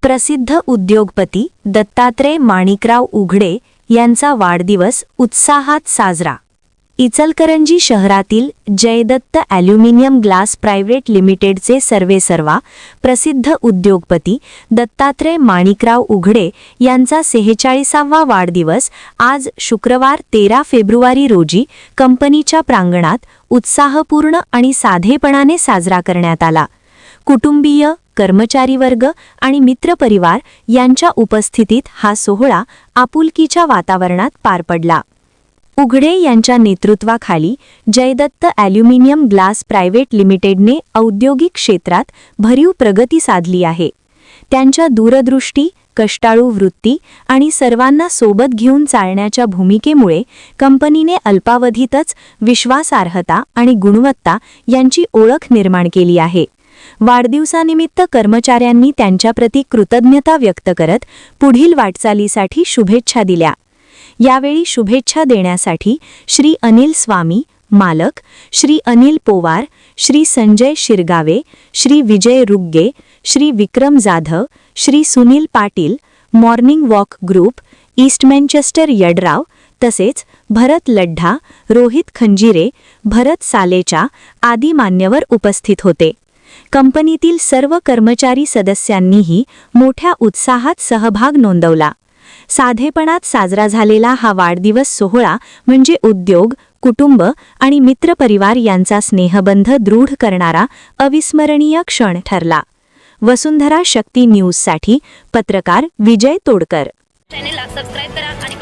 प्रसिद्ध उद्योगपती दत्तात्रय माणिकराव उघडे यांचा वाढदिवस उत्साहात साजरा। इचलकरंजी शहरातील जयदत्त ॲल्युमिनियम ग्लास प्रायव्हेट लिमिटेडचे सर्वेसर्वा प्रसिद्ध उद्योगपती दत्तात्रय माणिकराव उघडे यांचा 46वा वाढदिवस आज शुक्रवार 13 फेब्रुवारी रोजी कंपनीच्या प्रांगणात उत्साहपूर्ण आणि साधेपणाने साजरा करण्यात आला। कुटुंबीय, कर्मचारी वर्ग आणि मित्रपरिवार यांच्या उपस्थितीत हा सोहळा आपुलकीच्या वातावरणात पार पडला। उघडे यांच्या नेतृत्वाखाली जयदत्त ॲल्युमिनियम ग्लास प्रायव्हेट लिमिटेडने औद्योगिक क्षेत्रात भरीव प्रगती साधली आहे। त्यांच्या दूरदृष्टी, कष्टाळू वृत्ती आणि सर्वांना सोबत घेऊन चालण्याच्या भूमिकेमुळे कंपनीने अल्पावधीतच विश्वासार्हता आणि गुणवत्ता यांची ओळख निर्माण केली आहे। वाढदिवसानिमित्त कर्मचाऱ्यांनी त्यांच्याप्रती कृतज्ञता व्यक्त करत पुढील वाटचालीसाठी शुभेच्छा दिल्या। यावेळी शुभेच्छा देण्यासाठी श्री अनिल स्वामी, मालक, Shri Anil Powar, Shri Sanjay Shirgave, Shri Vijay Rugge, Shri Vikram Jadhav, Shri Sunil Patil, morning walk group, east Manchester Yadrav, तसेच भरत लड्ढा, रोहित खंजिरे, भरत सालेचा आदी मान्यवर उपस्थित होते। कंपनीतील सर्व कर्मचारी सदस्यांनीही मोठ्या उत्साहात सहभाग नोंदवला। साधेपणात साजरा झालेला हा वाढदिवस सोहळा म्हणजे उद्योग, कुटुंब आणि मित्रपरिवार यांचा स्नेहबंध दृढ करणारा अविस्मरणीय क्षण ठरला। वसुंधरा शक्ती न्यूजसाठी पत्रकार विजय तोडकर। चॅनेलला सबस्क्राइब करा आणि